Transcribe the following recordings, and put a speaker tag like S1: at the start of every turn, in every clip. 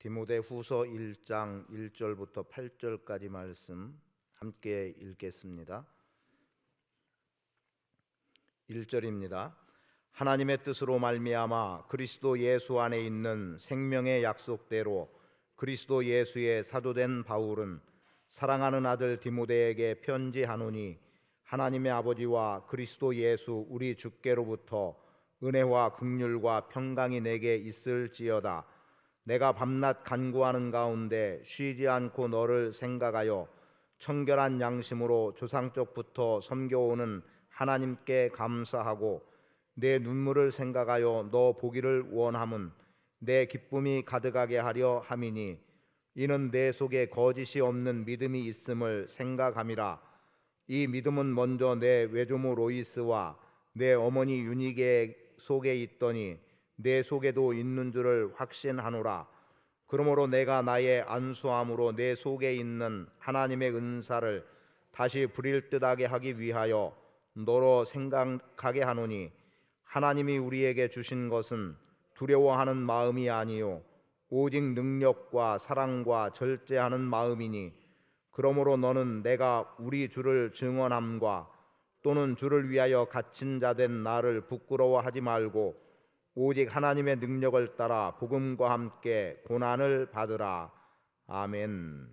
S1: 디모데후서 1장 1절부터 8절까지 말씀 함께 읽겠습니다. 1절입니다. 하나님의 뜻으로 말미암아 그리스도 예수 안에 있는 생명의 약속대로 그리스도 예수의 사도된 바울은 사랑하는 아들 디모데에게 편지하노니, 하나님의 아버지와 그리스도 예수 우리 주께로부터 은혜와 긍휼과 평강이 내게 있을지어다. 내가 밤낮 간구하는 가운데 쉬지 않고 너를 생각하여 청결한 양심으로 조상적부터 섬겨오는 하나님께 감사하고 내 눈물을 생각하여 너 보기를 원함은 내 기쁨이 가득하게 하려 함이니, 이는 내 속에 거짓이 없는 믿음이 있음을 생각함이라. 이 믿음은 먼저 내 외조모 로이스와 내 어머니 유니게 속에 있더니 내 속에도 있는 줄을 확신하노라. 그러므로 내가 나의 안수함으로 내 속에 있는 하나님의 은사를 다시 부릴 듯하게 하기 위하여 너로 생각하게 하노니, 하나님이 우리에게 주신 것은 두려워하는 마음이 아니요 오직 능력과 사랑과 절제하는 마음이니, 그러므로 너는 내가 우리 주를 증언함과 또는 주를 위하여 갇힌 자 된 나를 부끄러워하지 말고 오직 하나님의 능력을 따라 복음과 함께 고난을 받으라. 아멘.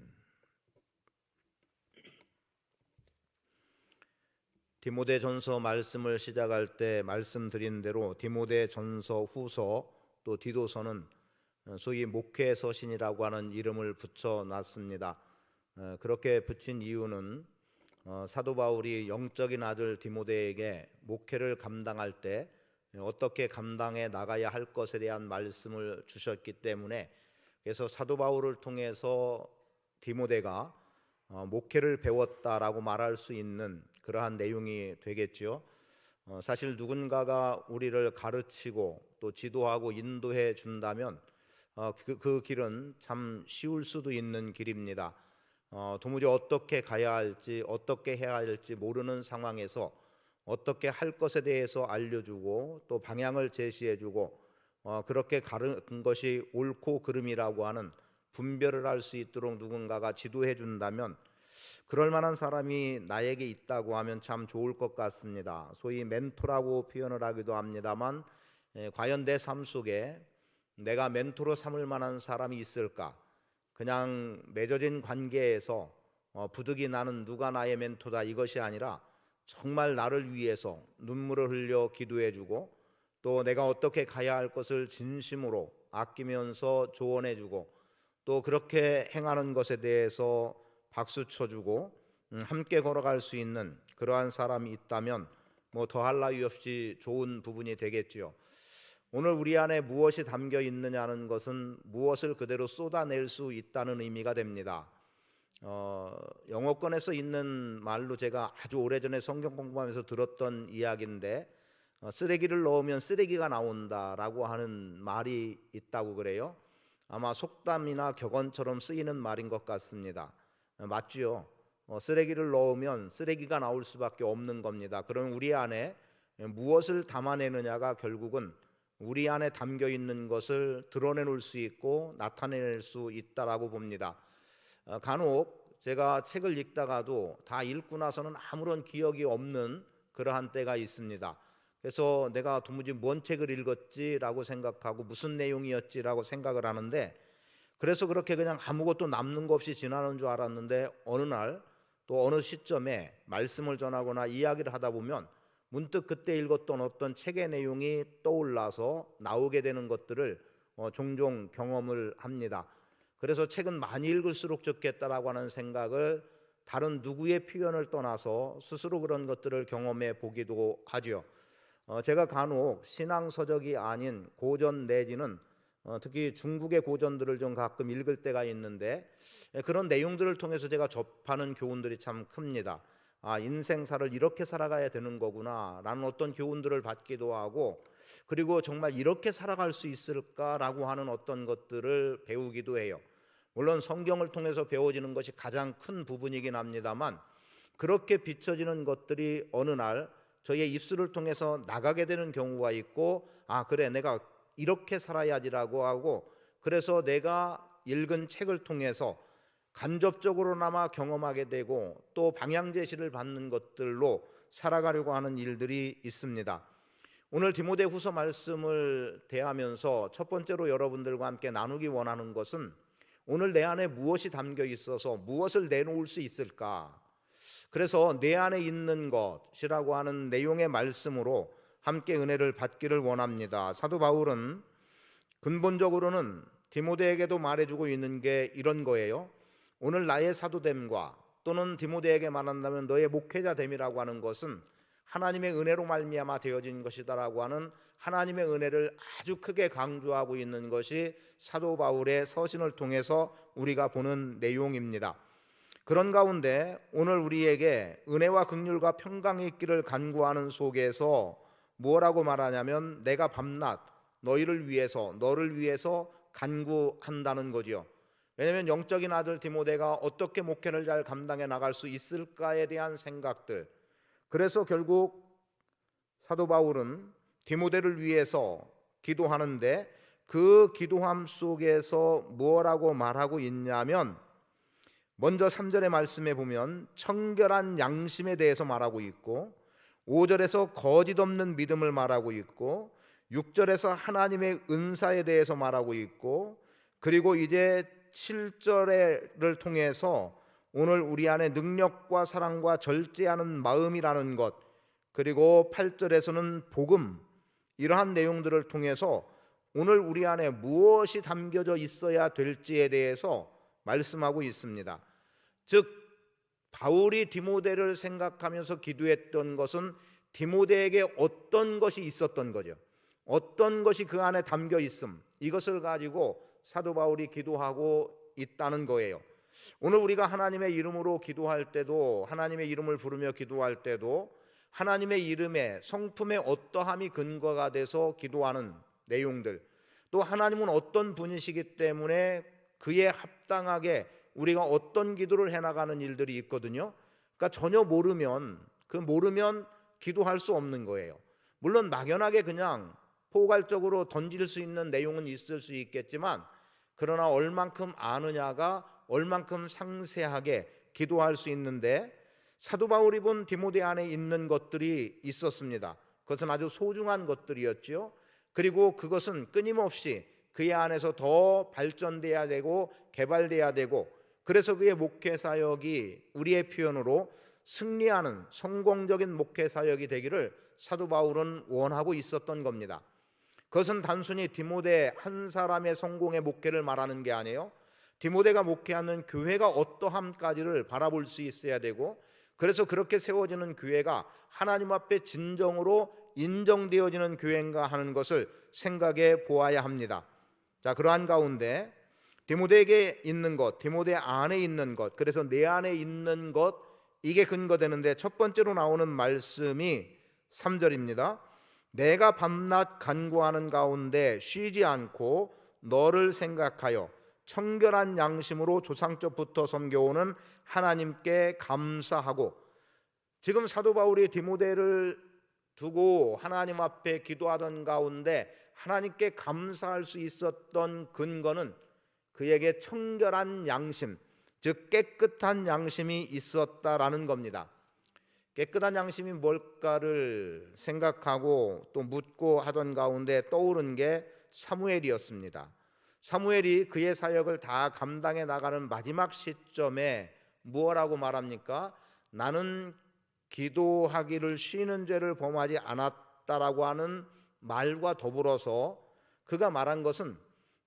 S1: 디모데전서 말씀을 시작할 때 말씀드린 대로 디모데전서, 후서, 또 디도서는 소위 목회 서신이라고 하는 이름을 붙여놨습니다. 그렇게 붙인 이유는 사도 바울이 영적인 아들 디모데에게 목회를 감당할 때 어떻게 감당해 나가야 할 것에 대한 말씀을 주셨기 때문에, 그래서 사도 바울을 통해서 디모데가 목회를 배웠다라고 말할 수 있는 그러한 내용이 되겠지요. 사실 누군가가 우리를 가르치고 또 지도하고 인도해 준다면 그 길은 참 쉬울 수도 있는 길입니다. 도무지 어떻게 가야 할지 어떻게 해야 할지 모르는 상황에서 어떻게 할 것에 대해서 알려주고 또 방향을 제시해주고 그렇게 가는 것이 옳고 그름이라고 하는 분별을 할 수 있도록 누군가가 지도해 준다면, 그럴 만한 사람이 나에게 있다고 하면 참 좋을 것 같습니다. 소위 멘토라고 표현을 하기도 합니다만, 과연 내 삶 속에 내가 멘토로 삼을 만한 사람이 있을까? 그냥 맺어진 관계에서 부득이 나는 누가 나의 멘토다 이것이 아니라 정말 나를 위해서 눈물을 흘려 기도해주고 또 내가 어떻게 가야 할 것을 진심으로 아끼면서 조언해주고 또 그렇게 행하는 것에 대해서 박수 쳐주고 함께 걸어갈 수 있는 그러한 사람이 있다면 뭐 더할 나위 없이 좋은 부분이 되겠지요. 오늘 우리 안에 무엇이 담겨 있느냐는 것은 무엇을 그대로 쏟아낼 수 있다는 의미가 됩니다. 영어권에서 있는 말로 제가 아주 오래전에 성경 공부하면서 들었던 이야기인데, 쓰레기를 넣으면 쓰레기가 나온다라고 하는 말이 있다고 그래요. 아마 속담이나 격언처럼 쓰이는 말인 것 같습니다. 맞지요? 쓰레기를 넣으면 쓰레기가 나올 수밖에 없는 겁니다. 그럼 우리 안에 무엇을 담아내느냐가 결국은 우리 안에 담겨 있는 것을 드러내놓을 수 있고 나타낼 수 있다라고 봅니다. 간혹 제가 책을 읽다가도 다 읽고 나서는 아무런 기억이 없는 그러한 때가 있습니다. 그래서 내가 도무지 뭔 책을 읽었지라고 생각하고 무슨 내용이었지라고 생각을 하는데, 그래서 그렇게 그냥 아무것도 남는 거 없이 지나는 줄 알았는데 어느 날 또 어느 시점에 말씀을 전하거나 이야기를 하다 보면 문득 그때 읽었던 어떤 책의 내용이 떠올라서 나오게 되는 것들을 종종 경험을 합니다. 그래서 책은 많이 읽을수록 좋겠다라고 하는 생각을 다른 누구의 표현을 떠나서 스스로 그런 것들을 경험해 보기도 하죠. 제가 간혹 신앙서적이 아닌 고전 내지는 특히 중국의 고전들을 좀 가끔 읽을 때가 있는데, 그런 내용들을 통해서 제가 접하는 교훈들이 참 큽니다. 인생사를 이렇게 살아가야 되는 거구나 라는 어떤 교훈들을 받기도 하고, 그리고 정말 이렇게 살아갈 수 있을까라고 하는 어떤 것들을 배우기도 해요. 물론 성경을 통해서 배워지는 것이 가장 큰 부분이긴 합니다만, 그렇게 비춰지는 것들이 어느 날 저의 입술을 통해서 나가게 되는 경우가 있고, 그래 내가 이렇게 살아야지라고 하고, 그래서 내가 읽은 책을 통해서 간접적으로나마 경험하게 되고 또 방향 제시를 받는 것들로 살아가려고 하는 일들이 있습니다. 오늘 디모데후서 말씀을 대하면서 첫 번째로 여러분들과 함께 나누기 원하는 것은 오늘 내 안에 무엇이 담겨 있어서 무엇을 내놓을 수 있을까? 그래서 내 안에 있는 것이라고 하는 내용의 말씀으로 함께 은혜를 받기를 원합니다. 사도 바울은 근본적으로는 디모데에게도 말해주고 있는 게 이런 거예요. 오늘 나의 사도됨과 또는 디모데에게 말한다면 너의 목회자됨이라고 하는 것은 하나님의 은혜로 말미암아 되어진 것이다라고 하는 하나님의 은혜를 아주 크게 강조하고 있는 것이 사도 바울의 서신을 통해서 우리가 보는 내용입니다. 그런 가운데 오늘 우리에게 은혜와 긍휼과 평강이 있기를 간구하는 속에서 뭐라고 말하냐면 내가 밤낮 너희를 위해서 너를 위해서 간구한다는 거죠. 왜냐하면 영적인 아들 디모데가 어떻게 목회를 잘 감당해 나갈 수 있을까에 대한 생각들, 그래서 결국 사도 바울은 디모데를 위해서 기도하는데 그 기도함 속에서 뭐라고 말하고 있냐면 먼저 3절의 말씀에 보면 청결한 양심에 대해서 말하고 있고 5절에서 거짓 없는 믿음을 말하고 있고 6절에서 하나님의 은사에 대해서 말하고 있고 그리고 이제 7절을 통해서 오늘 우리 안에 능력과 사랑과 절제하는 마음이라는 것, 그리고 8절에서는 복음, 이러한 내용들을 통해서 오늘 우리 안에 무엇이 담겨져 있어야 될지에 대해서 말씀하고 있습니다. 즉 바울이 디모데를 생각하면서 기도했던 것은 디모데에게 어떤 것이 있었던 거죠. 어떤 것이 그 안에 담겨 있음, 이것을 가지고 사도 바울이 기도하고 있다는 거예요. 오늘 우리가 하나님의 이름으로 기도할 때도, 하나님의 이름을 부르며 기도할 때도 하나님의 이름의 성품의 어떠함이 근거가 돼서 기도하는 내용들, 또 하나님은 어떤 분이시기 때문에 그에 합당하게 우리가 어떤 기도를 해나가는 일들이 있거든요. 그러니까 전혀 모르면 기도할 수 없는 거예요. 물론 막연하게 그냥 포괄적으로 던질 수 있는 내용은 있을 수 있겠지만 그러나 얼만큼 아느냐가 얼만큼 상세하게 기도할 수 있는데 사도 바울이 본 디모데 안에 있는 것들이 있었습니다. 그것은 아주 소중한 것들이었죠. 그리고 그것은 끊임없이 그의 안에서 더 발전돼야 되고 개발돼야 되고, 그래서 그의 목회 사역이 우리의 표현으로 승리하는 성공적인 목회 사역이 되기를 사도 바울은 원하고 있었던 겁니다. 그것은 단순히 디모데 한 사람의 성공의 목회를 말하는 게 아니에요. 디모데가 목회하는 교회가 어떠함까지를 바라볼 수 있어야 되고, 그래서 그렇게 세워지는 교회가 하나님 앞에 진정으로 인정되어지는 교회인가 하는 것을 생각해 보아야 합니다. 자, 그러한 가운데 디모데에게 있는 것, 디모데 안에 있는 것, 그래서 내 안에 있는 것, 이게 근거되는데 첫 번째로 나오는 말씀이 3절입니다. 내가 밤낮 간구하는 가운데 쉬지 않고 너를 생각하여 청결한 양심으로 조상적부터 섬겨오는 하나님께 감사하고, 지금 사도 바울이 디모데를 두고 하나님 앞에 기도하던 가운데 하나님께 감사할 수 있었던 근거는 그에게 청결한 양심, 즉 깨끗한 양심이 있었다라는 겁니다. 깨끗한 양심이 뭘까를 생각하고 또 묻고 하던 가운데 떠오른 게 사무엘이었습니다. 사무엘이 그의 사역을 다 감당해 나가는 마지막 시점에 무엇라고 말합니까? 나는 기도하기를 쉬는 죄를 범하지 않았다라고 하는 말과 더불어서 그가 말한 것은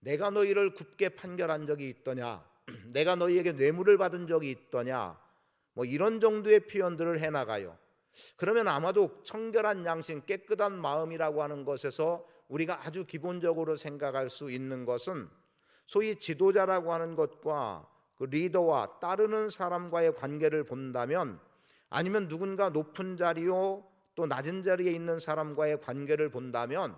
S1: 내가 너희를 굽게 판결한 적이 있더냐, 내가 너희에게 뇌물을 받은 적이 있더냐, 뭐 이런 정도의 표현들을 해나가요. 그러면 아마도 청결한 양심, 깨끗한 마음이라고 하는 것에서 우리가 아주 기본적으로 생각할 수 있는 것은 소위 지도자라고 하는 것과 그 리더와 따르는 사람과의 관계를 본다면, 아니면 누군가 높은 자리요 또 낮은 자리에 있는 사람과의 관계를 본다면,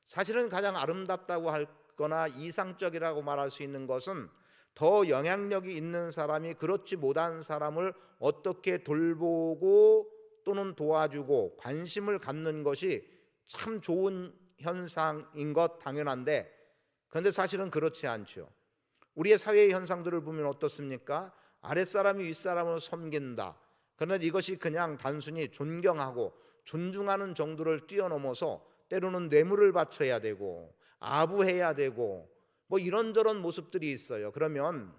S1: 사실은 가장 아름답다고 할거나 이상적이라고 말할 수 있는 것은 더 영향력이 있는 사람이 그렇지 못한 사람을 어떻게 돌보고 또는 도와주고 관심을 갖는 것이 참 좋은 현상인 것 당연한데, 그런데 사실은 그렇지 않죠. 우리의 사회의 현상들을 보면 어떻습니까? 아랫사람이 윗사람을 섬긴다. 그러나 이것이 그냥 단순히 존경하고 존중하는 정도를 뛰어넘어서 때로는 뇌물을 바쳐야 되고 아부해야 되고 뭐 이런저런 모습들이 있어요. 그러면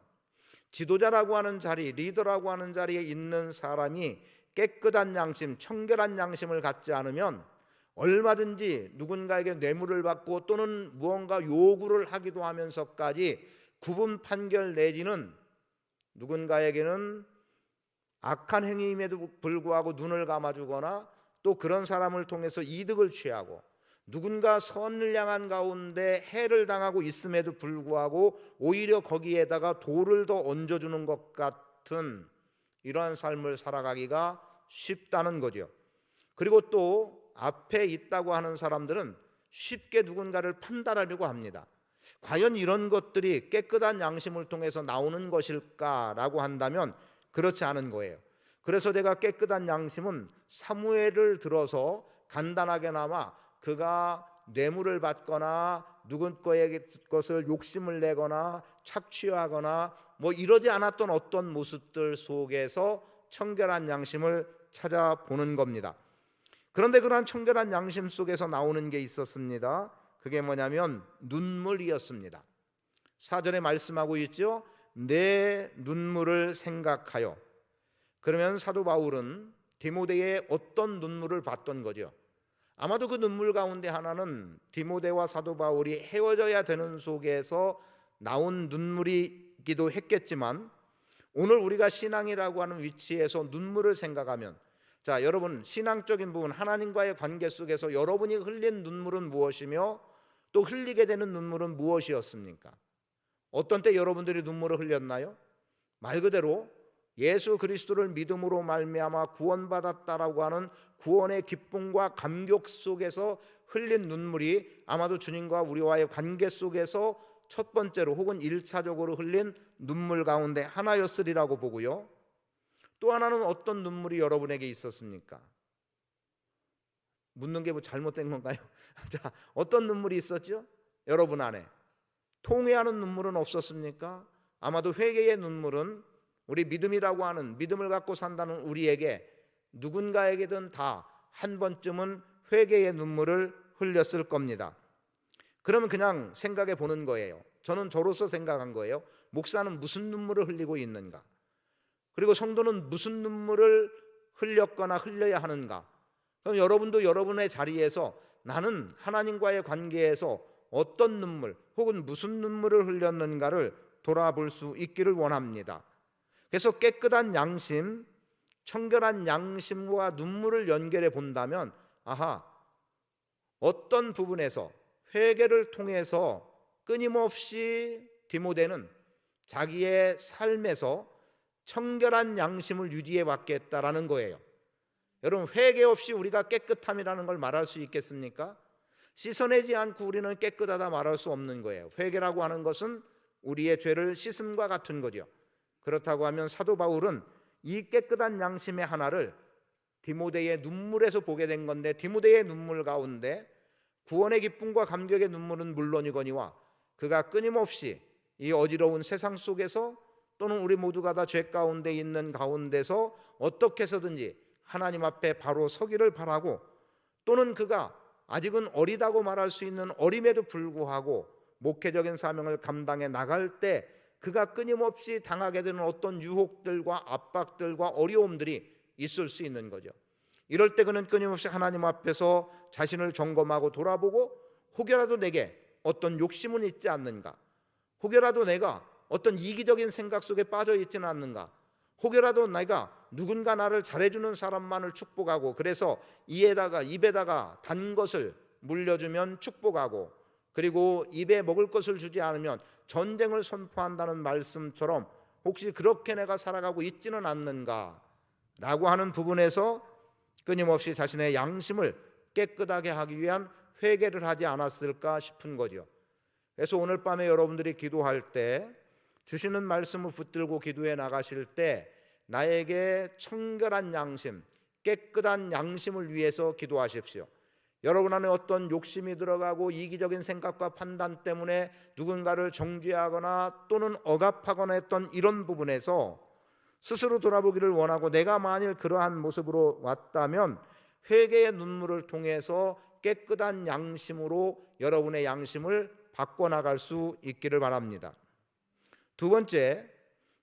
S1: 지도자라고 하는 자리, 리더라고 하는 자리에 있는 사람이 깨끗한 양심, 청결한 양심을 갖지 않으면 얼마든지 누군가에게 뇌물을 받고 또는 무언가 요구를 하기도 하면서까지 구분 판결 내지는 누군가에게는 악한 행위임에도 불구하고 눈을 감아주거나 또 그런 사람을 통해서 이득을 취하고 누군가 선을 향한 가운데 해를 당하고 있음에도 불구하고 오히려 거기에다가 돌을 더 얹어주는 것 같은 이러한 삶을 살아가기가 쉽다는 거죠. 그리고 또 앞에 있다고 하는 사람들은 쉽게 누군가를 판단하려고 합니다. 과연 이런 것들이 깨끗한 양심을 통해서 나오는 것일까라고 한다면 그렇지 않은 거예요. 그래서 내가 깨끗한 양심은 사무엘을 들어서 간단하게나마 그가 뇌물을 받거나 누군가의 것을 욕심을 내거나 착취하거나 뭐 이러지 않았던 어떤 모습들 속에서 청결한 양심을 찾아보는 겁니다. 그런데 그러한 청결한 양심 속에서 나오는 게 있었습니다. 그게 뭐냐면 눈물이었습니다. 4절에 말씀하고 있죠. 내 눈물을 생각하여. 그러면 사도 바울은 디모데의 어떤 눈물을 봤던 거죠. 아마도 그 눈물 가운데 하나는 디모데와 사도 바울이 헤어져야 되는 속에서 나온 눈물이기도 했겠지만 오늘 우리가 신앙이라고 하는 위치에서 눈물을 생각하면 자, 여러분 신앙적인 부분 하나님과의 관계 속에서 여러분이 흘린 눈물은 무엇이며 또 흘리게 되는 눈물은 무엇이었습니까? 어떤 때 여러분들이 눈물을 흘렸나요? 말 그대로 예수 그리스도를 믿음으로 말미암아 구원받았다라고 하는 구원의 기쁨과 감격 속에서 흘린 눈물이 아마도 주님과 우리와의 관계 속에서 첫 번째로 혹은 1차적으로 흘린 눈물 가운데 하나였으리라고 보고요. 또 하나는 어떤 눈물이 여러분에게 있었습니까? 묻는 게 뭐 잘못된 건가요? 자, 어떤 눈물이 있었죠? 여러분 안에 통회하는 눈물은 없었습니까? 아마도 회개의 눈물은 우리 믿음이라고 하는 믿음을 갖고 산다는 우리에게 누군가에게든 다 한 번쯤은 회개의 눈물을 흘렸을 겁니다. 그러면 그냥 생각해 보는 거예요. 저는 저로서 생각한 거예요. 목사는 무슨 눈물을 흘리고 있는가? 그리고 성도는 무슨 눈물을 흘렸거나 흘려야 하는가? 그럼 여러분도 여러분의 자리에서 나는 하나님과의 관계에서 어떤 눈물 혹은 무슨 눈물을 흘렸는가를 돌아볼 수 있기를 원합니다. 그래서 깨끗한 양심, 청결한 양심과 눈물을 연결해 본다면 아하, 어떤 부분에서 회개를 통해서 끊임없이 디모데는 자기의 삶에서 청결한 양심을 유지해 왔겠다라는 거예요. 여러분 회개 없이 우리가 깨끗함이라는 걸 말할 수 있겠습니까? 씻어내지 않고 우리는 깨끗하다 말할 수 없는 거예요. 회개라고 하는 것은 우리의 죄를 씻음과 같은 거죠. 그렇다고 하면 사도 바울은 이 깨끗한 양심의 하나를 디모데의 눈물에서 보게 된 건데 디모데의 눈물 가운데 구원의 기쁨과 감격의 눈물은 물론이거니와 그가 끊임없이 이 어지러운 세상 속에서 또는 우리 모두가 다 죄 가운데 있는 가운데서 어떻게 해서든지 하나님 앞에 바로 서기를 바라고 또는 그가 아직은 어리다고 말할 수 있는 어림에도 불구하고 목회적인 사명을 감당해 나갈 때 그가 끊임없이 당하게 되는 어떤 유혹들과 압박들과 어려움들이 있을 수 있는 거죠. 이럴 때 그는 끊임없이 하나님 앞에서 자신을 점검하고 돌아보고 혹여라도 내게 어떤 욕심은 있지 않는가, 혹여라도 내가 어떤 이기적인 생각 속에 빠져 있지는 않는가, 혹여라도 내가 누군가 나를 잘해주는 사람만을 축복하고 그래서 입에다가 단 것을 물려주면 축복하고 그리고 입에 먹을 것을 주지 않으면 전쟁을 선포한다는 말씀처럼 혹시 그렇게 내가 살아가고 있지는 않는가 라고 하는 부분에서 끊임없이 자신의 양심을 깨끗하게 하기 위한 회개를 하지 않았을까 싶은 거죠. 그래서 오늘 밤에 여러분들이 기도할 때 주시는 말씀을 붙들고 기도해 나가실 때 나에게 청결한 양심, 깨끗한 양심을 위해서 기도하십시오. 여러분 안에 어떤 욕심이 들어가고 이기적인 생각과 판단 때문에 누군가를 정죄하거나 또는 억압하거나 했던 이런 부분에서 스스로 돌아보기를 원하고 내가 만일 그러한 모습으로 왔다면 회개의 눈물을 통해서 깨끗한 양심으로 여러분의 양심을 바꿔나갈 수 있기를 바랍니다. 두 번째,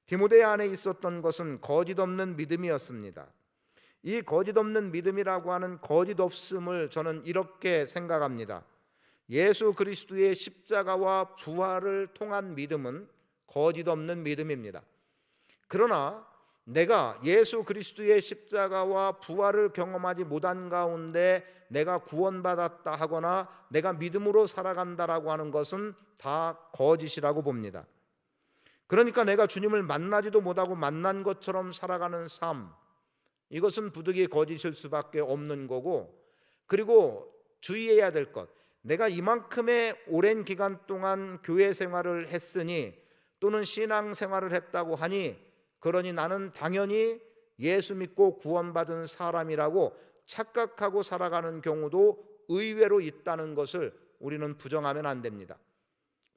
S1: 디모데 안에 있었던 것은 거짓 없는 믿음이었습니다. 이 거짓 없는 믿음이라고 하는 거짓 없음을 저는 이렇게 생각합니다. 예수 그리스도의 십자가와 부활을 통한 믿음은 거짓 없는 믿음입니다. 그러나 내가 예수 그리스도의 십자가와 부활을 경험하지 못한 가운데 내가 구원받았다 하거나 내가 믿음으로 살아간다라고 하는 것은 다 거짓이라고 봅니다. 그러니까 내가 주님을 만나지도 못하고 만난 것처럼 살아가는 삶, 이것은 부득이 거짓일 수밖에 없는 거고, 그리고 주의해야 될 것, 내가 이만큼의 오랜 기간 동안 교회 생활을 했으니 또는 신앙 생활을 했다고 하니 그러니 나는 당연히 예수 믿고 구원받은 사람이라고 착각하고 살아가는 경우도 의외로 있다는 것을 우리는 부정하면 안 됩니다.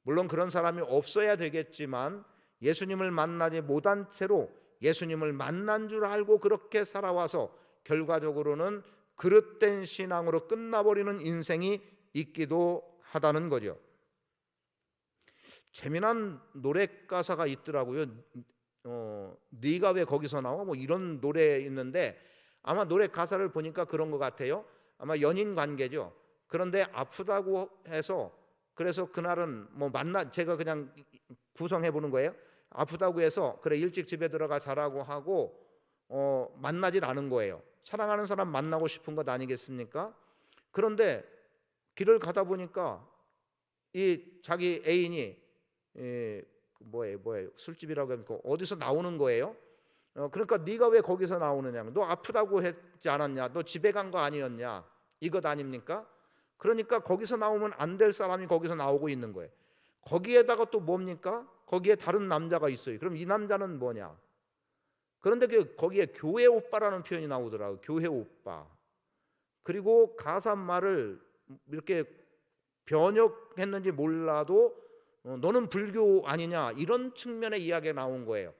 S1: 물론 그런 사람이 없어야 되겠지만 예수님을 만나지 못한 채로 예수님을 만난 줄 알고 그렇게 살아와서 결과적으로는 그릇된 신앙으로 끝나버리는 인생이 있기도 하다는 거죠. 재미난 노래 가사가 있더라고요. 네가 왜 거기서 나와? 뭐 이런 노래 있는데 아마 노래 가사를 보니까 그런 것 같아요. 아마 연인 관계죠. 그런데 아프다고 해서 그래서 그날은 뭐 제가 그냥 구성해 보는 거예요. 아프다고 해서 그래 일찍 집에 들어가 자라고 하고 만나질 않은 거예요. 사랑하는 사람 만나고 싶은 것 아니겠습니까? 그런데 길을 가다 보니까 이 자기 애인이 뭐예요 술집이라고 하니까 어디서 나오는 거예요. 그러니까 네가 왜 거기서 나오느냐, 너 아프다고 했지 않았냐, 너 집에 간 거 아니었냐, 이것 아닙니까? 그러니까 거기서 나오면 안 될 사람이 거기서 나오고 있는 거예요. 거기에다가 또 뭡니까? 거기에 다른 남자가 있어요. 그럼 이 남자는 뭐냐? 그런데 거기에 교회 오빠라는 표현이 나오더라고요. 교회 오빠. 그리고 가사 말을 이렇게 번역했는지 몰라도 너는 불교 아니냐, 이런 측면의 이야기가 나온 거예요.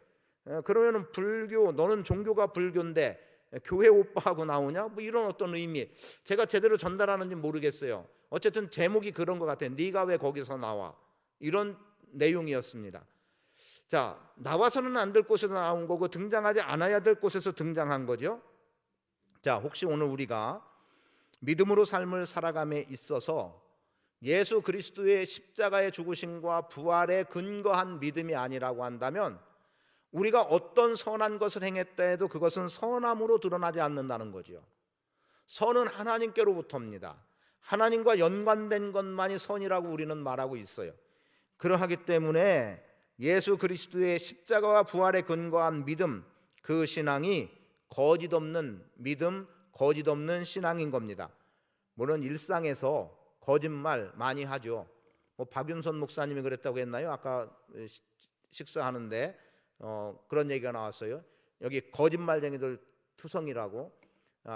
S1: 그러면 불교, 너는 종교가 불교인데 교회 오빠하고 나오냐, 뭐 이런 어떤 의미, 제가 제대로 전달하는지 모르겠어요. 어쨌든 제목이 그런 것 같아요. 네가 왜 거기서 나와, 이런 내용이었습니다. 자, 나와서는 안 될 곳에서 나온 거고 등장하지 않아야 될 곳에서 등장한 거죠. 자, 혹시 오늘 우리가 믿음으로 삶을 살아감에 있어서 예수 그리스도의 십자가의 죽으심과 부활에 근거한 믿음이 아니라고 한다면 우리가 어떤 선한 것을 행했다 해도 그것은 선함으로 드러나지 않는다는 거죠. 선은 하나님께로부터입니다. 하나님과 연관된 것만이 선이라고 우리는 말하고 있어요. 그러하기 때문에 예수 그리스도의 십자가와 부활에 근거한 믿음, 그 신앙이 거짓 없는 믿음, 거짓 없는 신앙인 겁니다. 물론 일상에서 거짓말 많이 하죠. 뭐 박윤선 목사님이 그랬다고 했나요? 아까 식사하는데 그런 얘기가 나왔어요. 여기 거짓말쟁이들 투성이라고.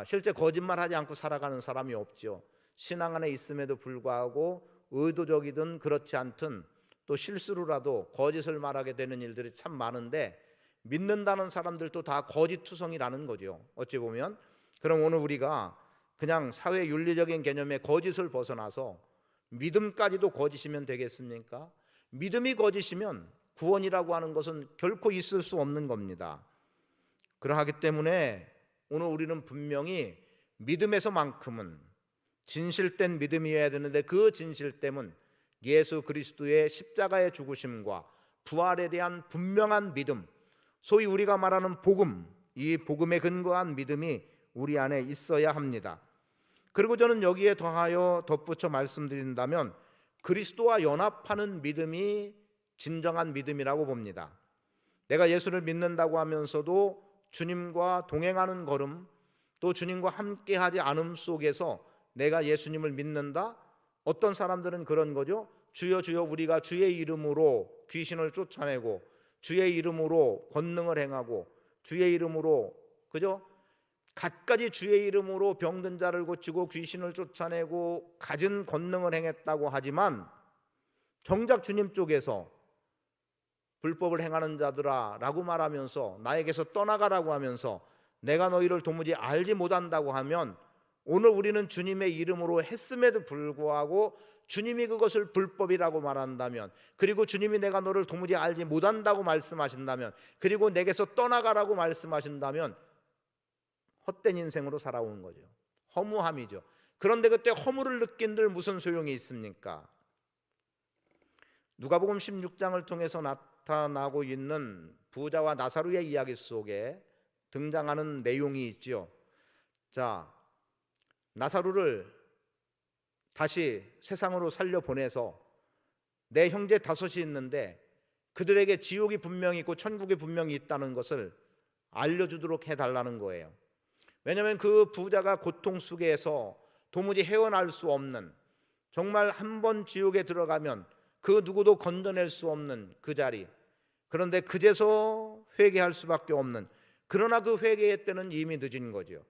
S1: 실제 거짓말하지 않고 살아가는 사람이 없죠. 신앙 안에 있음에도 불구하고 의도적이든 그렇지 않든 또 실수로라도 거짓을 말하게 되는 일들이 참 많은데 믿는다는 사람들도 다 거짓투성이라는 거죠. 어찌 보면. 그럼 오늘 우리가 그냥 사회 윤리적인 개념의 거짓을 벗어나서 믿음까지도 거짓이면 되겠습니까? 믿음이 거짓이면 구원이라고 하는 것은 결코 있을 수 없는 겁니다. 그러하기 때문에 오늘 우리는 분명히 믿음에서만큼은 진실된 믿음이어야 되는데 그 진실됨은 예수 그리스도의 십자가의 죽으심과 부활에 대한 분명한 믿음, 소위 우리가 말하는 복음, 이 복음에 근거한 믿음이 우리 안에 있어야 합니다. 그리고 저는 여기에 더하여 덧붙여 말씀드린다면 그리스도와 연합하는 믿음이 진정한 믿음이라고 봅니다. 내가 예수를 믿는다고 하면서도 주님과 동행하는 걸음, 또 주님과 함께하지 않음 속에서 내가 예수님을 믿는다? 어떤 사람들은 그런 거죠. 주여 주여 우리가 주의 이름으로 귀신을 쫓아내고 주의 이름으로 권능을 행하고 주의 이름으로 그죠? 갖가지 주의 이름으로 병든 자를 고치고 귀신을 쫓아내고 갖은 권능을 행했다고 하지만 정작 주님 쪽에서 불법을 행하는 자들아 라고 말하면서 나에게서 떠나가라고 하면서 내가 너희를 도무지 알지 못한다고 하면, 오늘 우리는 주님의 이름으로 했음에도 불구하고 주님이 그것을 불법이라고 말한다면, 그리고 주님이 내가 너를 도무지 알지 못한다고 말씀하신다면, 그리고 내게서 떠나가라고 말씀하신다면 헛된 인생으로 살아오는 거죠. 허무함이죠. 그런데 그때 허물을 느낀들 무슨 소용이 있습니까? 누가복음 16장을 통해서 나타나고 있는 부자와 나사로의 이야기 속에 등장하는 내용이 있죠. 자, 나사로를 다시 세상으로 살려보내서 내 형제 5이 있는데 그들에게 지옥이 분명히 있고 천국이 분명히 있다는 것을 알려주도록 해달라는 거예요. 왜냐하면 그 부자가 고통 속에서 도무지 헤어날 수 없는, 정말 한 번 지옥에 들어가면 그 누구도 건져낼 수 없는 그 자리, 그런데 그제서 회개할 수밖에 없는, 그러나 그 회개의 때는 이미 늦은 거죠.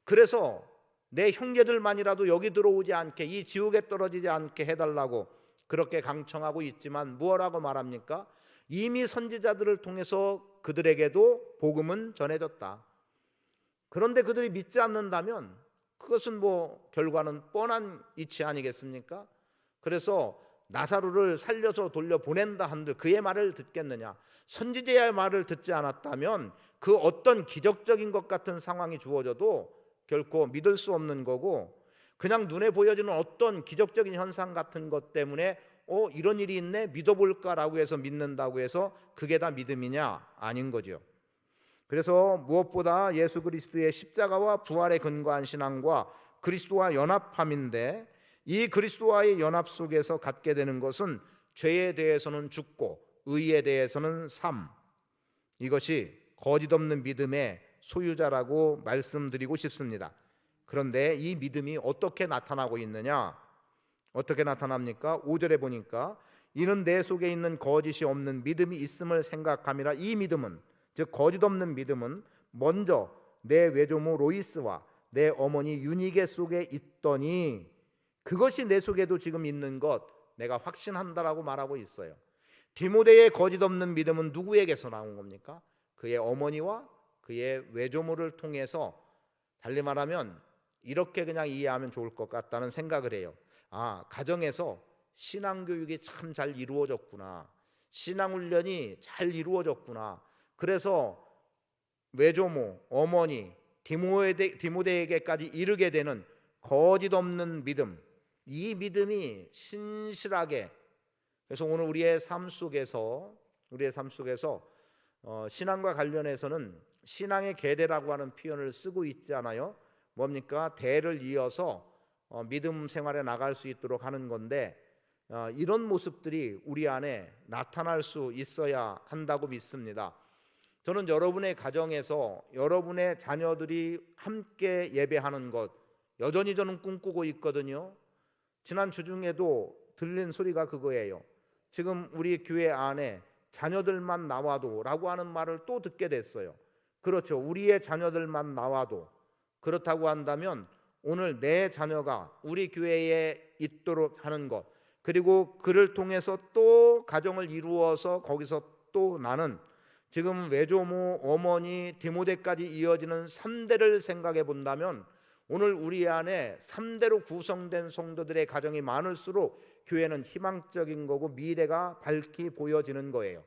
S1: 그래서 내 형제들만이라도 여기 들어오지 않게, 이 지옥에 떨어지지 않게 해달라고 그렇게 강청하고 있지만 무엇라고 말합니까? 이미 선지자들을 통해서 그들에게도 복음은 전해졌다. 그런데 그들이 믿지 않는다면 그것은 결과는 뻔한 이치 아니겠습니까? 그래서 나사로를 살려서 돌려보낸다 한들 그의 말을 듣겠느냐? 선지자의 말을 듣지 않았다면 그 어떤 기적적인 것 같은 상황이 주어져도 결코 믿을 수 없는 거고, 그냥 눈에 보여지는 어떤 기적적인 현상 같은 것 때문에 이런 일이 있네 믿어볼까라고 해서 믿는다고 해서 그게 다 믿음이냐? 아닌 거죠. 그래서 무엇보다 예수 그리스도의 십자가와 부활에 근거한 신앙과 그리스도와 연합함인데, 이 그리스도와의 연합 속에서 갖게 되는 것은 죄에 대해서는 죽고 의에 대해서는 삶, 이것이 거짓 없는 믿음의 소유자라고 말씀드리고 싶습니다. 그런데 이 믿음이 어떻게 나타나고 있느냐? 어떻게 나타납니까? 5절에 보니까 이는 내 속에 있는 거짓이 없는 믿음이 있음을 생각함이라. 이 믿음은, 즉 거짓 없는 믿음은 먼저 내 외조모 로이스와 내 어머니 유니게 속에 있더니 그것이 내 속에도 지금 있는 것 내가 확신한다라고 말하고 있어요. 디모데의 거짓 없는 믿음은 누구에게서 나온 겁니까? 그의 어머니와 그의 외조모를 통해서, 달리 말하면 이렇게 그냥 이해하면 좋을 것 같다는 생각을 해요. 가정에서 신앙교육이 참 잘 이루어졌구나, 신앙훈련이 잘 이루어졌구나. 그래서 외조모, 어머니, 디모데에게까지 이르게 되는 거짓 없는 믿음, 이 믿음이 신실하게, 그래서 오늘 우리의 삶 속에서 신앙과 관련해서는 신앙의 계대라고 하는 표현을 쓰고 있지 않아요? 뭡니까? 대를 이어서 믿음 생활에 나갈 수 있도록 하는 건데, 이런 모습들이 우리 안에 나타날 수 있어야 한다고 믿습니다. 저는 여러분의 가정에서 여러분의 자녀들이 함께 예배하는 것 여전히 저는 꿈꾸고 있거든요. 지난 주중에도 들린 소리가 그거예요. 지금 우리 교회 안에 자녀들만 나와도 라고 하는 말을 또 듣게 됐어요. 그렇죠. 우리의 자녀들만 나와도, 그렇다고 한다면 오늘 내 자녀가 우리 교회에 있도록 하는 것, 그리고 그를 통해서 또 가정을 이루어서 거기서 또 나는, 지금 외조모, 어머니, 디모데까지 이어지는 3대를 생각해 본다면 오늘 우리 안에 3대로 구성된 성도들의 가정이 많을수록 교회는 희망적인 거고 미래가 밝게 보여지는 거예요.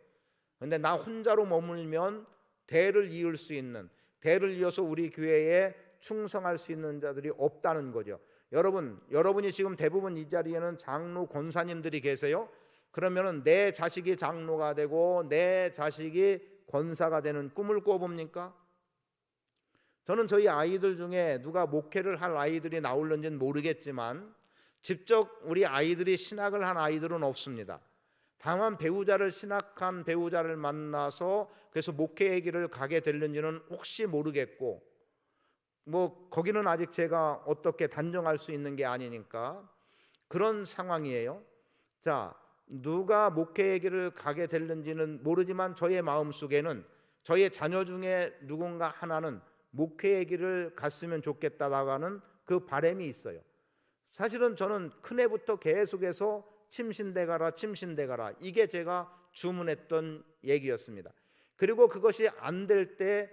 S1: 그런데 나 혼자로 머물면 대를 이을 수 있는, 대를 이어서 우리 교회에 충성할 수 있는 자들이 없다는 거죠. 여러분이 지금 대부분 이 자리에는 장로, 권사님들이 계세요. 그러면은 내 자식이 장로가 되고 내 자식이 권사가 되는 꿈을 꿔봅니까? 저는 저희 아이들 중에 누가 목회를 할 아이들이 나올는지는 모르겠지만 직접 우리 아이들이 신학을 한 아이들은 없습니다. 다만 신학한 배우자를 만나서 그래서 목회의 길을 가게 될는지는 혹시 모르겠고, 거기는 아직 제가 어떻게 단정할 수 있는 게 아니니까 그런 상황이에요. 자, 누가 목회의 길을 가게 될는지는 모르지만 저의 마음속에는 저의 자녀 중에 누군가 하나는 목회의 길을 갔으면 좋겠다라고 하는 그 바람이 있어요. 사실은 저는 큰애부터 계속해서 침신대 가라 이게 제가 주문했던 얘기였습니다. 그리고 그것이 안 될 때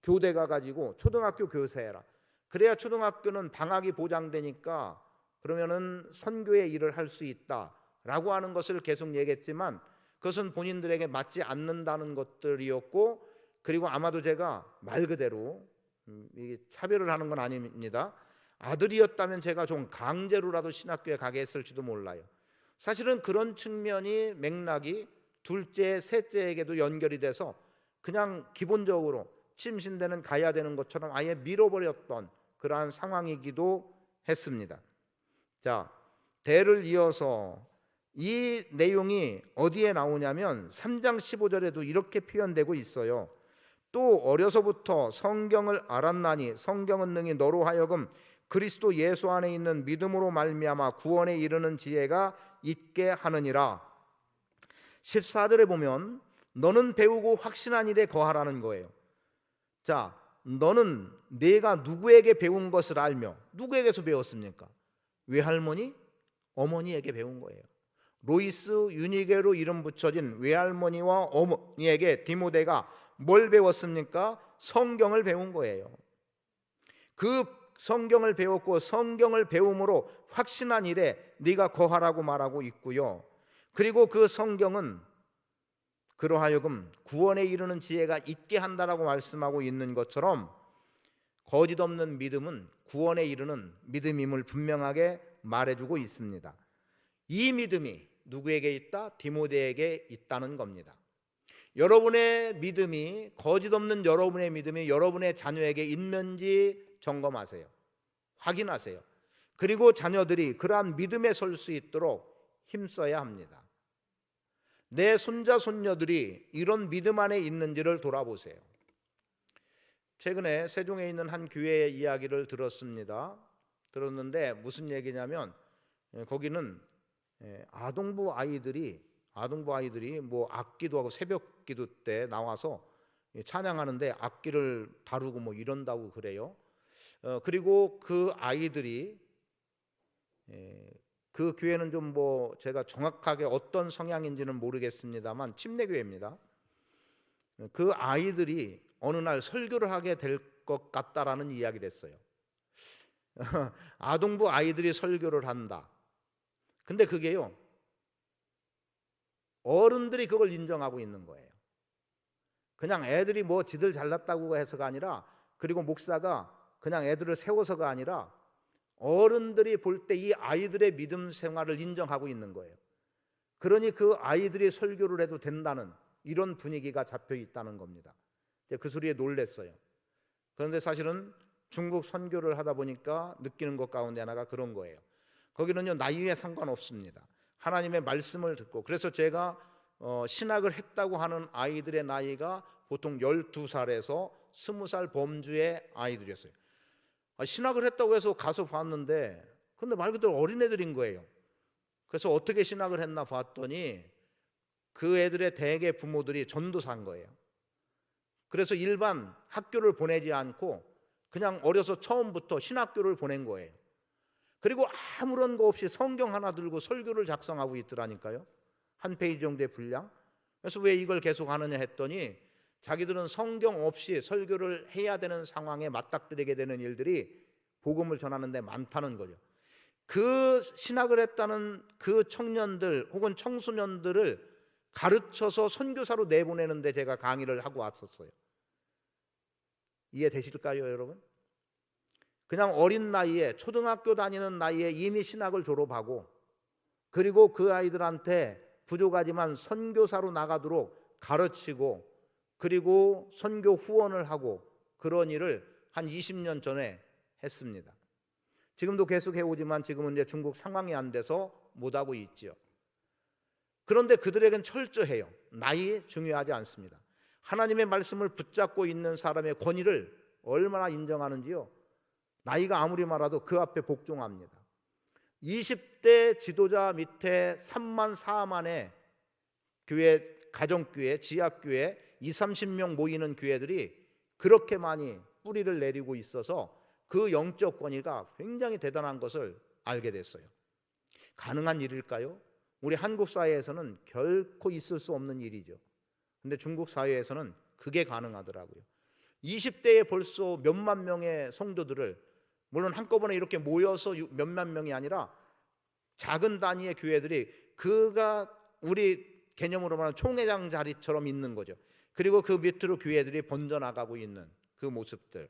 S1: 교대 가가지고 초등학교 교사해라. 그래야 초등학교는 방학이 보장되니까 그러면은 선교의 일을 할 수 있다라고 하는 것을 계속 얘기했지만 그것은 본인들에게 맞지 않는다는 것들이었고, 그리고 아마도 제가 말 그대로 이게 차별을 하는 건 아닙니다. 아들이었다면 제가 좀 강제로라도 신학교에 가게 했을지도 몰라요. 사실은 그런 측면이 맥락이 둘째, 셋째에게도 연결이 돼서 그냥 기본적으로 침신대는 가야 되는 것처럼 아예 밀어버렸던 그러한 상황이기도 했습니다. 자, 대를 이어서 이 내용이 어디에 나오냐면 3장 15절에도 이렇게 표현되고 있어요. 또 어려서부터 성경을 알았나니 성경은 능히 너로 하여금 그리스도 예수 안에 있는 믿음으로 말미암아 구원에 이르는 지혜가 있게 하느니라. 14절에 보면 너는 배우고 확신한 일에 거하라는 거예요. 자, 너는 내가 누구에게 배운 것을 알며, 누구에게서 배웠습니까? 외할머니, 어머니에게 배운 거예요. 로이스 유니게로 이름 붙여진 외할머니와 어머니에게 디모데가 뭘 배웠습니까? 성경을 배운 거예요. 그 성경을 배웠고 성경을 배움으로 확신한 일에 네가 거하라고 말하고 있고요. 그리고 그 성경은 그러하여금 구원에 이르는 지혜가 있게 한다라고 말씀하고 있는 것처럼 거짓 없는 믿음은 구원에 이르는 믿음임을 분명하게 말해주고 있습니다. 이 믿음이 누구에게 있다? 디모데에게 있다는 겁니다. 여러분의 믿음이, 거짓 없는 여러분의 믿음이 여러분의 자녀에게 있는지 점검하세요. 확인하세요. 그리고 자녀들이 그러한 믿음에 설 수 있도록 힘써야 합니다. 내 손자 손녀들이 이런 믿음 안에 있는지를 돌아보세요. 최근에 세종에 있는 한 교회의 이야기를 들었는데 무슨 얘기냐면 거기는 아동부 아이들이 뭐 악기도 하고 새벽 기도 때 나와서 찬양하는데 악기를 다루고 뭐 이런다고 그래요. 그리고 그 아이들이 그 교회는 좀 뭐 제가 정확하게 어떤 성향인지는 모르겠습니다만 침례교회입니다. 그 아이들이 어느 날 설교를 하게 될 것 같다라는 이야기를 했어요. 아동부 아이들이 설교를 한다. 근데 그게요, 어른들이 그걸 인정하고 있는 거예요. 그냥 애들이 뭐 지들 잘났다고 해서가 아니라, 그리고 목사가 그냥 애들을 세워서가 아니라 어른들이 볼 때 이 아이들의 믿음 생활을 인정하고 있는 거예요. 그러니 그 아이들이 설교를 해도 된다는 이런 분위기가 잡혀 있다는 겁니다. 그 소리에 놀랐어요. 그런데 사실은 중국 선교를 하다 보니까 느끼는 것 가운데 하나가 그런 거예요. 거기는요, 나이에 상관없습니다. 하나님의 말씀을 듣고, 그래서 제가 신학을 했다고 하는 아이들의 나이가 보통 12살에서 20살 범주의 아이들이었어요. 신학을 했다고 해서 가서 봤는데 근데 말 그대로 어린애들인 거예요. 그래서 어떻게 신학을 했나 봤더니 그 애들의 대개 부모들이 전도사인 거예요. 그래서 일반 학교를 보내지 않고 그냥 어려서 처음부터 신학교를 보낸 거예요. 그리고 아무런 거 없이 성경 하나 들고 설교를 작성하고 있더라니까요. 한 페이지 정도의 분량. 그래서 왜 이걸 계속 하느냐 했더니 자기들은 성경 없이 설교를 해야 되는 상황에 맞닥뜨리게 되는 일들이 복음을 전하는 데 많다는 거죠. 그 신학을 했다는 그 청년들 혹은 청소년들을 가르쳐서 선교사로 내보내는데 제가 강의를 하고 왔었어요. 이해되실까요, 여러분? 그냥 어린 나이에, 초등학교 다니는 나이에 이미 신학을 졸업하고, 그리고 그 아이들한테 부족하지만 선교사로 나가도록 가르치고, 그리고 선교 후원을 하고, 그런 일을 한 20년 전에 했습니다. 지금도 계속 해오지만 지금은 이제 중국 상황이 안 돼서 못하고 있죠. 그런데 그들에겐 철저해요. 나이 중요하지 않습니다. 하나님의 말씀을 붙잡고 있는 사람의 권위를 얼마나 인정하는지요. 나이가 아무리 많아도 그 앞에 복종합니다. 20대 지도자 밑에 3만 4만의 교회, 가정교회, 지하교회 20-30명 모이는 교회들이 그렇게 많이 뿌리를 내리고 있어서 그 영적 권위가 굉장히 대단한 것을 알게 됐어요. 가능한 일일까요? 우리 한국 사회에서는 결코 있을 수 없는 일이죠. 근데 중국 사회에서는 그게 가능하더라고요. 20대에 벌써 몇만 명의 성도들을, 물론 한꺼번에 이렇게 모여서 몇만 명이 아니라 작은 단위의 교회들이, 그가 우리 개념으로 말하면 총회장 자리처럼 있는 거죠. 그리고 그 밑으로 교회들이 번져나가고 있는 그 모습들.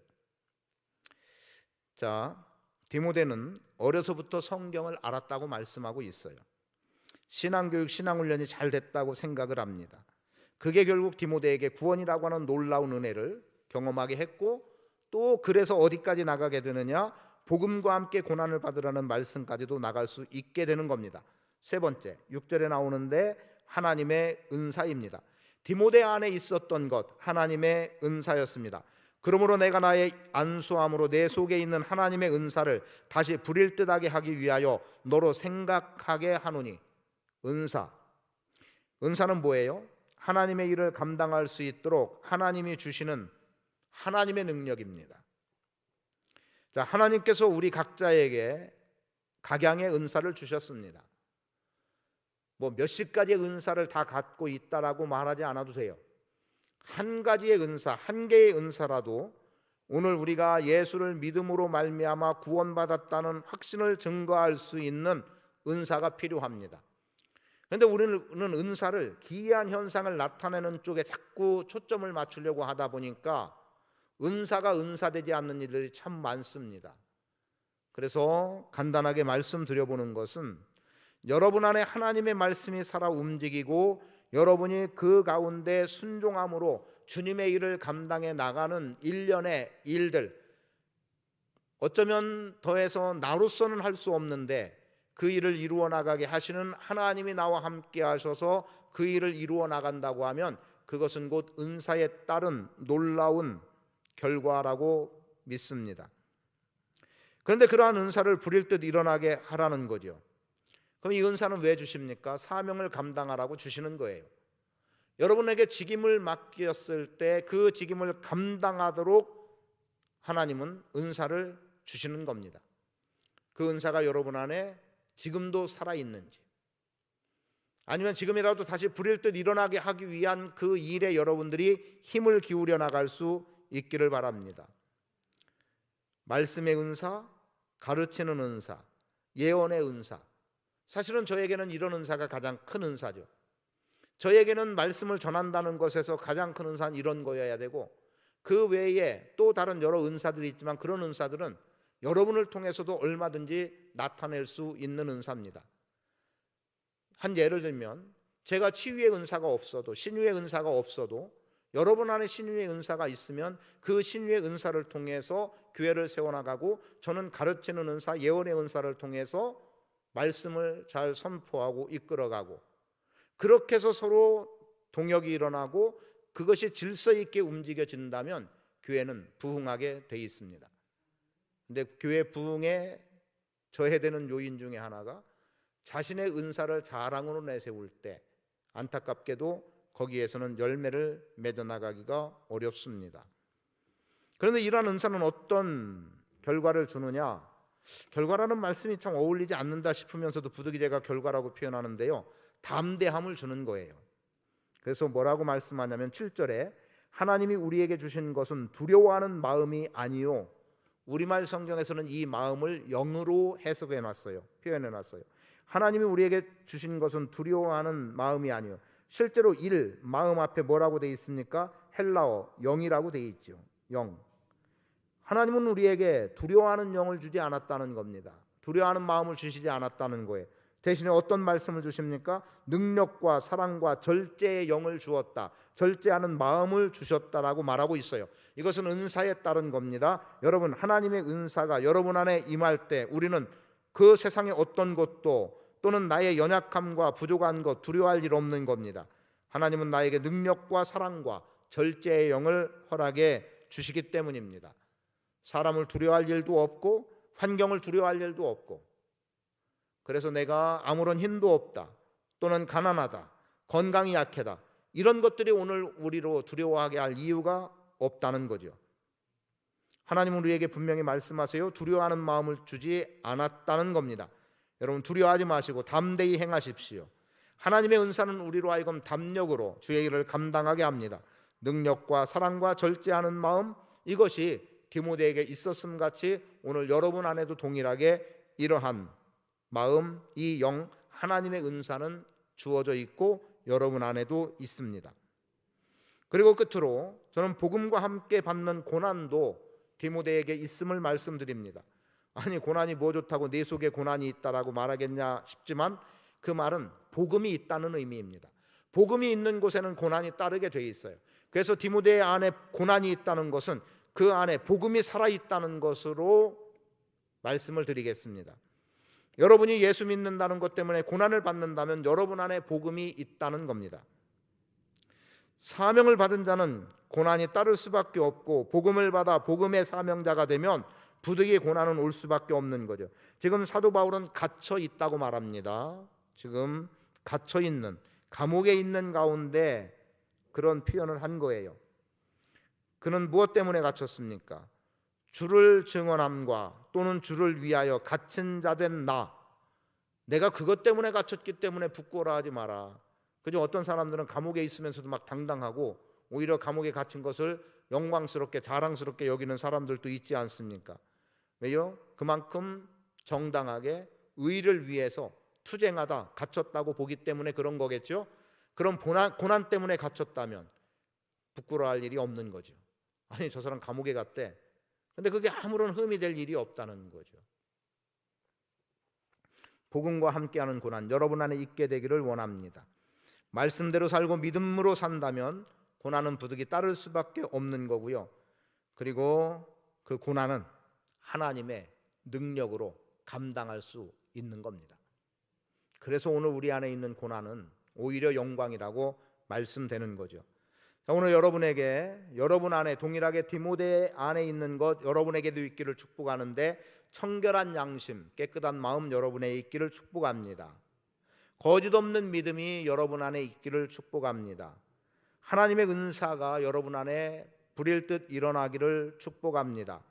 S1: 자, 디모데는 어려서부터 성경을 알았다고 말씀하고 있어요. 신앙교육, 신앙훈련이 잘 됐다고 생각을 합니다. 그게 결국 디모데에게 구원이라고 하는 놀라운 은혜를 경험하게 했고, 또 그래서 어디까지 나가게 되느냐, 복음과 함께 고난을 받으라는 말씀까지도 나갈 수 있게 되는 겁니다. 세 번째, 6절에 나오는데 하나님의 은사입니다. 디모데 안에 있었던 것, 하나님의 은사였습니다. 그러므로 내가 나의 안수함으로 내 속에 있는 하나님의 은사를 다시 부릴 듯하게 하기 위하여 너로 생각하게 하노니. 은사는 뭐예요? 하나님의 일을 감당할 수 있도록 하나님이 주시는 하나님의 능력입니다. 자, 하나님께서 우리 각자에게 각양의 은사를 주셨습니다. 뭐 몇십 가지의 은사를 다 갖고 있다라고 말하지 않아도 돼요. 한 가지의 은사, 한 개의 은사라도 오늘 우리가 예수를 믿음으로 말미암아 구원받았다는 확신을 증거할 수 있는 은사가 필요합니다. 그런데 우리는 은사를 기이한 현상을 나타내는 쪽에 자꾸 초점을 맞추려고 하다 보니까 은사가 은사되지 않는 일들이 참 많습니다. 그래서 간단하게 말씀드려보는 것은, 여러분 안에 하나님의 말씀이 살아 움직이고 여러분이 그 가운데 순종함으로 주님의 일을 감당해 나가는 일련의 일들, 어쩌면 더해서 나로서는 할 수 없는데 그 일을 이루어 나가게 하시는 하나님이 나와 함께 하셔서 그 일을 이루어 나간다고 하면 그것은 곧 은사에 따른 놀라운 결과라고 믿습니다. 그런데 그러한 은사를 부릴 듯 일어나게 하라는 거죠. 그럼 이 은사는 왜 주십니까? 사명을 감당하라고 주시는 거예요. 여러분에게 직임을 맡겼을 때 그 직임을 감당하도록 하나님은 은사를 주시는 겁니다. 그 은사가 여러분 안에 지금도 살아있는지, 아니면 지금이라도 다시 부릴 듯 일어나게 하기 위한 그 일에 여러분들이 힘을 기울여 나갈 수 있기를 바랍니다. 말씀의 은사, 가르치는 은사, 예언의 은사, 사실은 저에게는 이런 은사가 가장 큰 은사죠. 저에게는 말씀을 전한다는 것에서 가장 큰 은사는 이런 거여야 되고, 그 외에 또 다른 여러 은사들이 있지만 그런 은사들은 여러분을 통해서도 얼마든지 나타낼 수 있는 은사입니다. 한 예를 들면, 제가 치유의 은사가 없어도, 신유의 은사가 없어도 여러분 안에 신유의 은사가 있으면 그 신유의 은사를 통해서 교회를 세워나가고, 저는 가르치는 은사, 예언의 은사를 통해서 말씀을 잘 선포하고 이끌어가고, 그렇게 해서 서로 동역이 일어나고 그것이 질서 있게 움직여진다면 교회는 부흥하게 돼 있습니다. 근데 교회 부흥에 저해되는 요인 중에 하나가 자신의 은사를 자랑으로 내세울 때 안타깝게도 거기에서는 열매를 맺어나가기가 어렵습니다. 그런데 이러한 은사는 어떤 결과를 주느냐? 결과라는 말씀이 참 어울리지 않는다 싶으면서도 부득이제가 결과라고 표현하는데요, 담대함을 주는 거예요. 그래서 뭐라고 말씀하냐면 7절에 하나님이 우리에게 주신 것은 두려워하는 마음이 아니요, 우리말 성경에서는 이 마음을 영으로 해석해 놨어요. 표현해 놨어요. 하나님이 우리에게 주신 것은 두려워하는 마음이 아니요, 실제로 마음 앞에 뭐라고 되어 있습니까? 헬라어 영이라고 되어 있죠. 영. 하나님은 우리에게 두려워하는 영을 주지 않았다는 겁니다. 두려워하는 마음을 주시지 않았다는 거예요. 대신에 어떤 말씀을 주십니까? 능력과 사랑과 절제의 영을 주었다, 절제하는 마음을 주셨다라고 말하고 있어요. 이것은 은사에 따른 겁니다. 여러분, 하나님의 은사가 여러분 안에 임할 때 우리는 그 세상의 어떤 것도, 또는 나의 연약함과 부족한 것 두려워할 일 없는 겁니다. 하나님은 나에게 능력과 사랑과 절제의 영을 허락해 주시기 때문입니다. 사람을 두려워할 일도 없고 환경을 두려워할 일도 없고, 그래서 내가 아무런 힘도 없다, 또는 가난하다, 건강이 약하다, 이런 것들이 오늘 우리로 두려워하게 할 이유가 없다는 거죠. 하나님은 우리에게 분명히 말씀하세요. 두려워하는 마음을 주지 않았다는 겁니다. 여러분, 두려워하지 마시고 담대히 행하십시오. 하나님의 은사는 우리로 하여금 담력으로 주의 일을 감당하게 합니다. 능력과 사랑과 절제하는 마음, 이것이 디모데에게 있었음 같이 오늘 여러분 안에도 동일하게 이러한 마음, 이 영, 하나님의 은사는 주어져 있고 여러분 안에도 있습니다. 그리고 끝으로 저는 복음과 함께 받는 고난도 디모데에게 있음을 말씀드립니다. 아니, 고난이 뭐 좋다고 내 속에 고난이 있다라고 말하겠냐 싶지만 그 말은 복음이 있다는 의미입니다. 복음이 있는 곳에는 고난이 따르게 돼 있어요. 그래서 디모데 안에 고난이 있다는 것은 그 안에 복음이 살아있다는 것으로 말씀을 드리겠습니다. 여러분이 예수 믿는다는 것 때문에 고난을 받는다면 여러분 안에 복음이 있다는 겁니다. 사명을 받은 자는 고난이 따를 수밖에 없고 복음을 받아 복음의 사명자가 되면 부득이 고난은 올 수밖에 없는 거죠. 지금 사도 바울은 갇혀 있다고 말합니다. 지금 갇혀 있는, 감옥에 있는 가운데 그런 표현을 한 거예요. 그는 무엇 때문에 갇혔습니까? 주를 증언함과 또는 주를 위하여 갇힌 자 된 나, 내가 그것 때문에 갇혔기 때문에 부끄러워하지 마라. 그죠? 어떤 사람들은 감옥에 있으면서도 막 당당하고 오히려 감옥에 갇힌 것을 영광스럽게 자랑스럽게 여기는 사람들도 있지 않습니까? 왜요? 그만큼 정당하게 의를 위해서 투쟁하다 갇혔다고 보기 때문에 그런 거겠죠. 그럼 고난 때문에 갇혔다면 부끄러워할 일이 없는 거죠. 아니, 저 사람 감옥에 갔대. 근데 그게 아무런 흠이 될 일이 없다는 거죠. 복음과 함께하는 고난 여러분 안에 있게 되기를 원합니다. 말씀대로 살고 믿음으로 산다면 고난은 부득이 따를 수밖에 없는 거고요. 그리고 그 고난은 하나님의 능력으로 감당할 수 있는 겁니다. 그래서 오늘 우리 안에 있는 고난은 오히려 영광이라고 말씀되는 거죠. 오늘 여러분에게 여러분 안에 동일하게 디모데 안에 있는 것 여러분에게도 있기를 축복하는데 청결한 양심, 깨끗한 마음 여러분에 있기를 축복합니다. 거짓 없는 믿음이 여러분 안에 있기를 축복합니다. 하나님의 은사가 여러분 안에 불일 듯 일어나기를 축복합니다.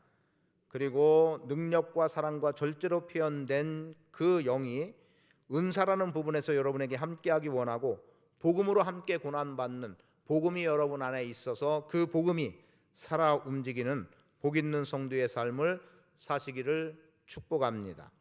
S1: 그리고 능력과 사랑과 절제로 표현된 그 영이 은사라는 부분에서 여러분에게 함께하기 원하고 복음으로 함께 고난받는 복음이 여러분 안에 있어서 그 복음이 살아 움직이는 복 있는 성도의 삶을 사시기를 축복합니다.